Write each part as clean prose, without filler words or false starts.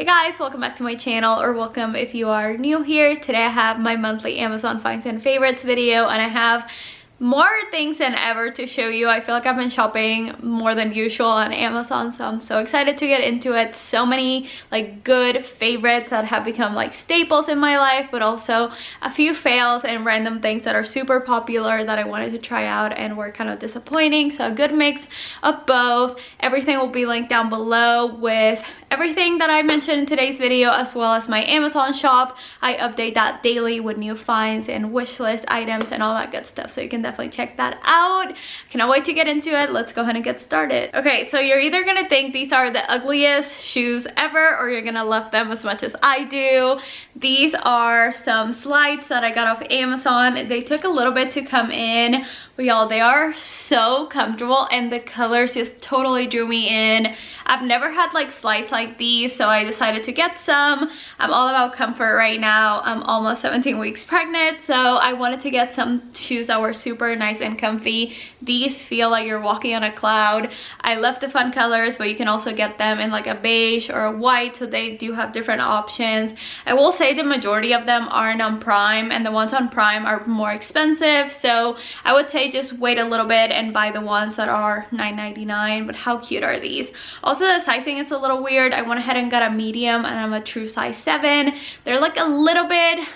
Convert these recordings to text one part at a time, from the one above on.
Hey guys, welcome back to my channel, or welcome if you are new here. Today I have my monthly Amazon finds and favorites video, and I have more things than ever to show you. I feel like I've been shopping more than usual on Amazon, so I'm so excited to get into it. So many like good favorites that have become like staples in my life, but also a few fails and random things that are super popular that I wanted to try out and were kind of disappointing. So a good mix of both. Everything will be linked down below with everything that I mentioned in today's video, as well as my Amazon shop. I update that daily with new finds and wish list items and all that good stuff, so you can definitely check that out. Cannot wait to get into it. Let's go ahead and get started. Okay, so you're either gonna think these are the ugliest shoes ever, or you're gonna love them as much as I do. These are some slides that I got off Amazon. They took a little bit to come in, but y'all, they are so comfortable and the colors just totally drew me in. I've never had like slides like these, so I decided to get some. I'm all about comfort right now. I'm almost 17 weeks pregnant, so I wanted to get some shoes that were super nice and comfy. These feel like you're walking on a cloud. I love the fun colors, but you can also get them in like a beige or a white, so they do have different options. I will say the majority of them aren't on Prime, and the ones on Prime are more expensive, so I would say just wait a little bit and buy the ones that are $9.99. But how cute are these? Also, the sizing is a little weird. I went ahead and got a medium, and I'm a true size 7. They're like a little bit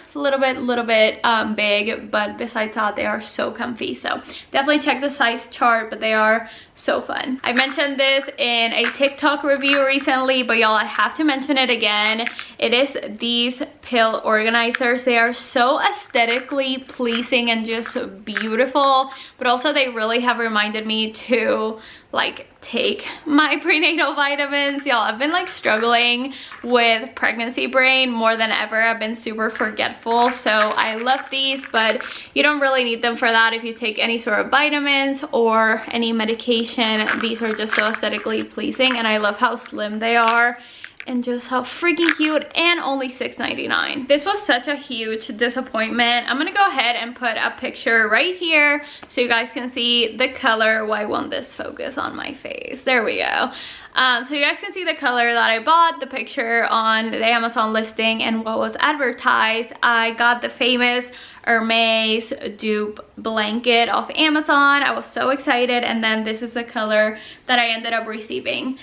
big, but besides that, they are so comfy. So definitely check the size chart, but they are so fun. I mentioned this in a TikTok review recently, but y'all, I have to mention it again. It is these pill organizers. They are so aesthetically pleasing and just beautiful, but also they really have reminded me to like take my prenatal vitamins. Y'all, I've been like struggling with pregnancy brain more than ever. I've been super forgetful, so I love these, but you don't really need them for that if you take any sort of vitamins or any medication. These are just so aesthetically pleasing, and I love how slim they are and just how freaking cute, and only $6.99. This was such a huge disappointment. I'm gonna go ahead and put a picture right here so you guys can see the color. Why won't this focus on my face? There we go. So you guys can see the color that I bought, the picture on the Amazon listing, and what was advertised. I got the famous Hermes dupe blanket off Amazon. I was so excited, and then this is the color that I ended up receiving.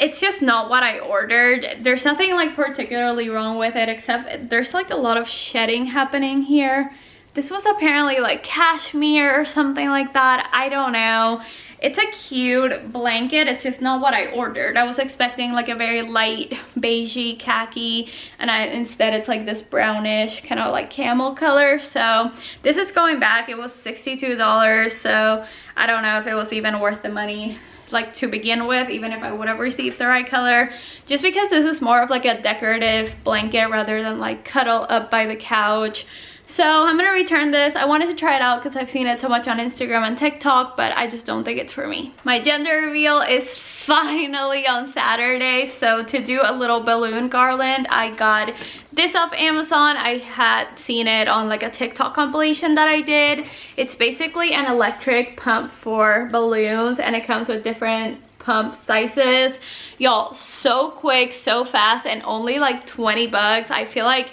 It's just not what I ordered. There's nothing like particularly wrong with it, except there's like a lot of shedding happening here. This was apparently like cashmere or something like that. I don't know. It's a cute blanket. It's just not what I ordered. I was expecting like a very light beigey khaki, and instead it's like this brownish kind of like camel color. So this is going back. It was $62, so I don't know if it was even worth the money like to begin with, even if I would have received the right color, just because this is more of like a decorative blanket rather than like cuddle up by the couch. So I'm gonna return this. I wanted to try it out because I've seen it so much on Instagram and TikTok, but I just don't think it's for me. My gender reveal is finally on Saturday, so to do a little balloon garland, I got this off Amazon. I had seen it on like a TikTok compilation that I did. It's basically an electric pump for balloons, and it comes with different pump sizes. Y'all, so quick, so fast, and only like 20 bucks. I feel like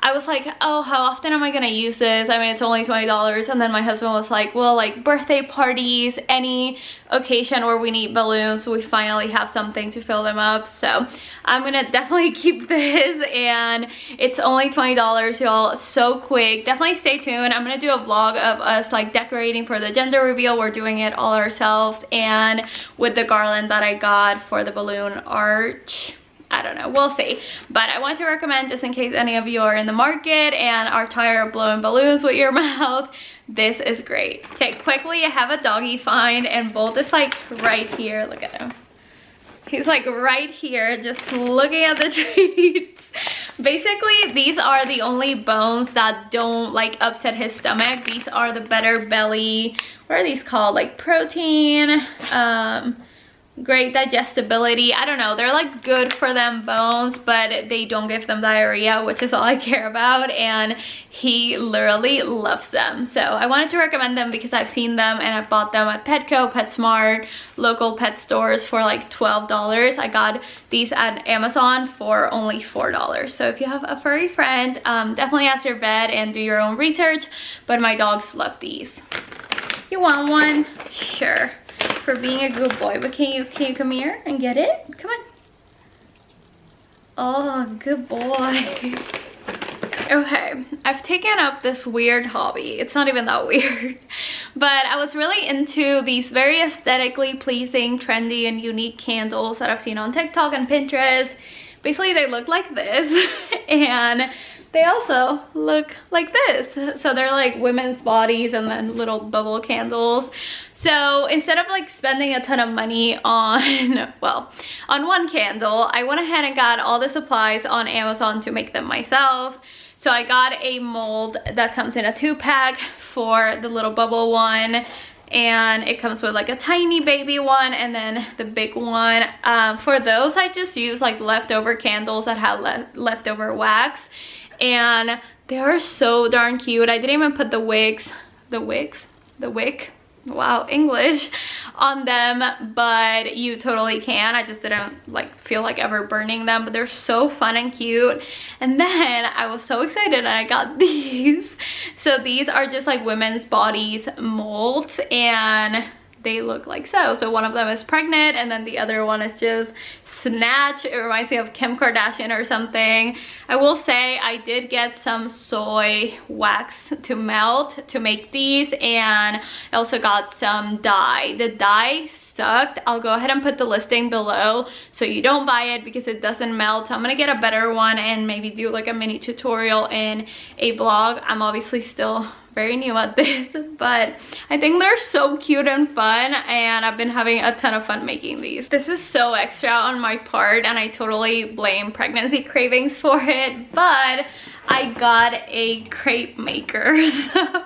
I was like, oh, how often am I gonna use this? I mean, it's only $20. And then my husband was like, well, like birthday parties, any occasion where we need balloons, we finally have something to fill them up. So I'm gonna definitely keep this, and it's only $20, y'all. So quick. Definitely stay tuned. I'm gonna do a vlog of us like decorating for the gender reveal. We're doing it all ourselves, and with the garland that I got for the balloon arch. I don't know, we'll see. But I want to recommend, just in case any of you are in the market and are tired of blowing balloons with your mouth, this is great. Okay, quickly, I have a doggy find, and Bolt is like right here. Look at him. He's like right here just looking at the treats. Basically, these are the only bones that don't like upset his stomach. These are the better belly, what are these called? Like protein, great digestibility. I don't know, they're like good for them bones, but they don't give them diarrhea, which is all I care about, and he literally loves them. So I wanted to recommend them because I've seen them and I've bought them at Petco, PetSmart, local pet stores for like $12. I got these at Amazon for only $4. So if you have a furry friend, definitely ask your vet and do your own research, but my dogs love these. You want one? Sure. For being a good boy, but can you come here and get it? Come on. Oh, good boy. Okay, I've taken up this weird hobby. It's not even that weird, but I was really into these very aesthetically pleasing, trendy, and unique candles that I've seen on TikTok and Pinterest. Basically, they look like this, and they also look like this. So they're like women's bodies and then little bubble candles. So instead of like spending a ton of money on, well, on one candle, I went ahead and got all the supplies on Amazon to make them myself. So I got a mold that comes in a 2-pack for the little bubble one, and it comes with like a tiny baby one and then the big one. For those, I just use like leftover candles that have leftover wax, and they are so darn cute. I didn't even put the wick, wow, English, on them, but you totally can. I just didn't like feel like ever burning them, but they're so fun and cute. And then I was so excited and I got these. So these are just like women's bodies molds, and they look like so. So one of them is pregnant and then the other one is just snatched. It reminds me of Kim Kardashian or something. I will say I did get some soy wax to melt to make these, and I also got some dye. The dye sucked. I'll go ahead and put the listing below so you don't buy it because it doesn't melt. So I'm gonna get a better one and maybe do like a mini tutorial in a vlog. I'm obviously still very new at this, but I think they're so cute and fun, and I've been having a ton of fun making these. This is so extra on my part and I totally blame pregnancy cravings for it, but I got a crepe maker. So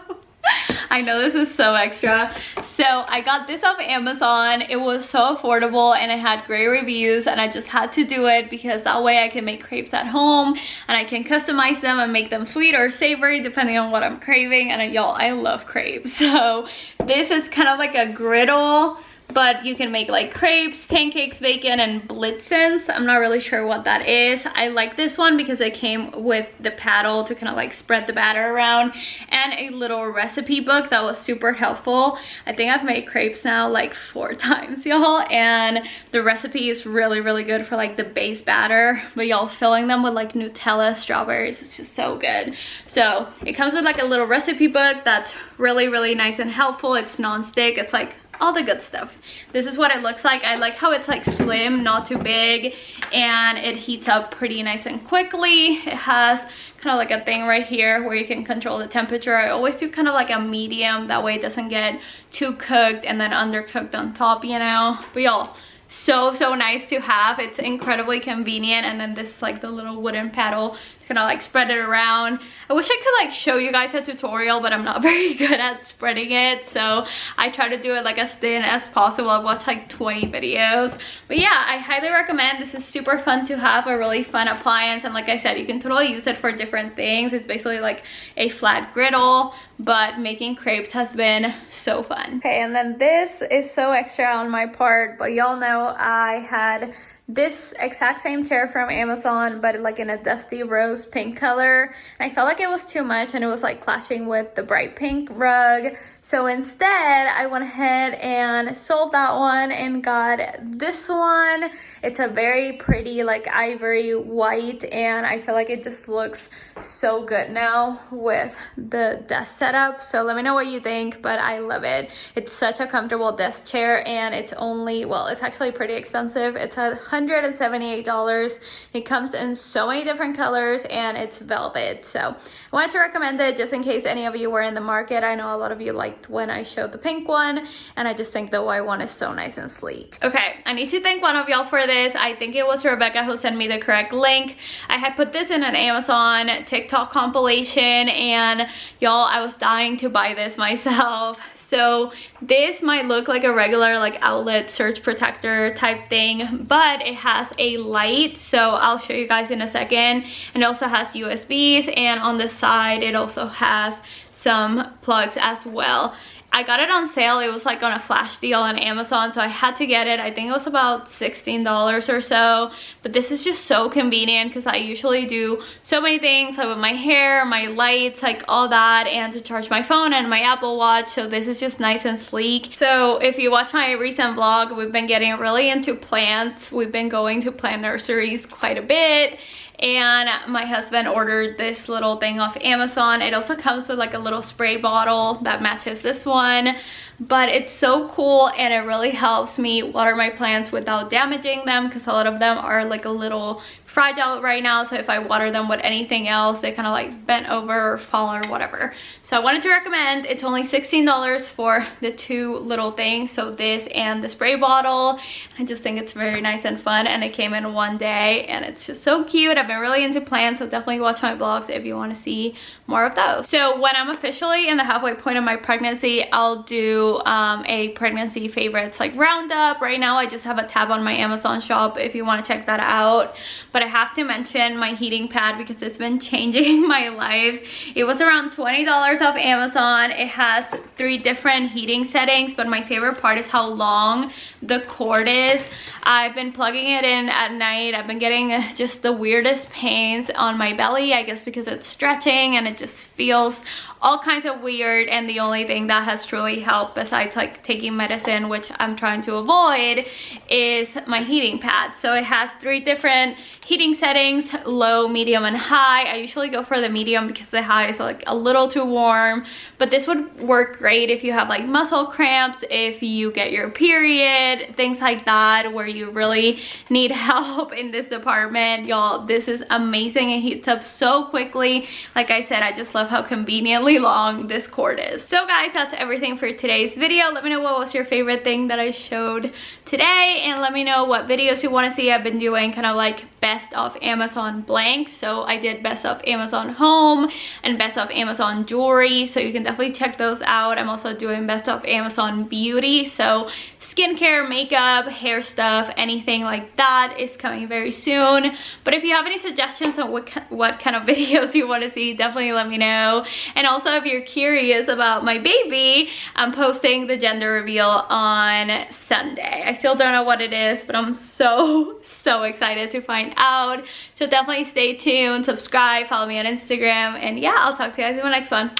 I know this is so extra. So I got this off Amazon. It was so affordable and it had great reviews, and I just had to do it because that way I can make crepes at home and I can customize them and make them sweet or savory depending on what I'm craving. And y'all, I love crepes. So this is kind of like a griddle, but you can make like crepes, pancakes, bacon, and blitzens. I'm not really sure what that is. I like this one because it came with the paddle to kind of like spread the batter around, and a little recipe book that was super helpful. I think I've made crepes now like 4 times, y'all, and the recipe is really, really good for like the base batter, but y'all, filling them with like Nutella, strawberries, it's just so good. So it comes with like a little recipe book that's really, really nice and helpful. It's non-stick, it's like all the good stuff. This is what it looks like. I like how it's like slim, not too big, and it heats up pretty nice and quickly. It has kind of like a thing right here where you can control the temperature. I always do kind of like a medium, that way it doesn't get too cooked and then undercooked on top, you know. But y'all, so nice to have. It's incredibly convenient. And then this is like the little wooden paddle to kind of like spread it around. I wish I could like show you guys a tutorial, but I'm not very good at spreading it, so I try to do it like as thin as possible. I've watched like 20 videos, but yeah, I highly recommend. This is super fun to have, a really fun appliance, and like I said, you can totally use it for different things. It's basically like a flat griddle, but making crepes has been so fun. Okay, and then this is so extra on my part, but y'all know I had this exact same chair from Amazon, but like in a dusty rose pink color, and I felt like it was too much and it was like clashing with the bright pink rug. So instead I went ahead and sold that one and got this one. It's a very pretty like ivory white, and I feel like it just looks so good now with the desk setup. So let me know what you think, but I love it. It's such a comfortable desk chair, and it's only, well, it's actually pretty expensive. It's $178. It comes in so many different colors, and it's velvet. So I wanted to recommend it just in case any of you were in the market. I know a lot of you liked when I showed the pink one, and I just think the white one is so nice and sleek. Okay, I need to thank one of y'all for this. I think it was Rebecca who sent me the correct link. I had put this in an Amazon TikTok compilation, and y'all, I was dying to buy this myself. So this might look like a regular like outlet surge protector type thing, but it has a light, so I'll show you guys in a second. And it also has USBs, and on the side it also has some plugs as well. I got it on sale. It was like on a flash deal on Amazon, so I had to get it. I think it was about $16 or so, but this is just so convenient because I usually do so many things like with my hair, my lights, like all that, and to charge my phone and my Apple Watch. So this is just nice and sleek. So if you watch my recent vlog, we've been getting really into plants. We've been going to plant nurseries quite a bit, and my husband ordered this little thing off Amazon. It also comes with like a little spray bottle that matches this one, but it's so cool, and it really helps me water my plants without damaging them, because a lot of them are like a little fragile right now. So if I water them with anything else, they kind of like bent over or fall or whatever. So I wanted to recommend, it's only $16 for the two little things, so this and the spray bottle. I just think it's very nice and fun, and it came in one day, and it's just so cute. I've been really into plants, so definitely watch my vlogs if you want to see more of those. So when I'm officially in the halfway point of my pregnancy, I'll do a pregnancy favorites like roundup. Right now I just have a tab on my Amazon shop if you want to check that out, but I have to mention my heating pad because it's been changing my life. It was around $20 off Amazon. It has 3 different heating settings, but my favorite part is how long the cord is. I've been plugging it in at night. I've been getting just the weirdest pains on my belly, I guess because it's stretching and it just feels all kinds of weird, and the only thing that has truly helped besides like taking medicine, which I'm trying to avoid, is my heating pad. So it has 3 different heating settings: low, medium, and high. I usually go for the medium because the high is like a little too warm, but this would work great if you have like muscle cramps, if you get your period, things like that, where you really need help in this department. Y'all, this is amazing. It heats up so quickly. Like I said, I just love how conveniently long this cord is. So guys, that's everything for today's video. Let me know what was your favorite thing that I showed today, and let me know what videos you want to see. I've been doing kind of like best of Amazon blanks, so I did best of Amazon home and best of Amazon jewelry, so you can definitely check those out. I'm also doing best of Amazon beauty, so skincare, makeup, hair stuff, anything like that is coming very soon. But if you have any suggestions on what kind of videos you want to see, definitely let me know. And also, if you're curious about my baby, I'm posting the gender reveal on Sunday. I still don't know what it is, but I'm so excited to find out. So definitely stay tuned, subscribe, follow me on Instagram, and yeah, I'll talk to you guys in my next one.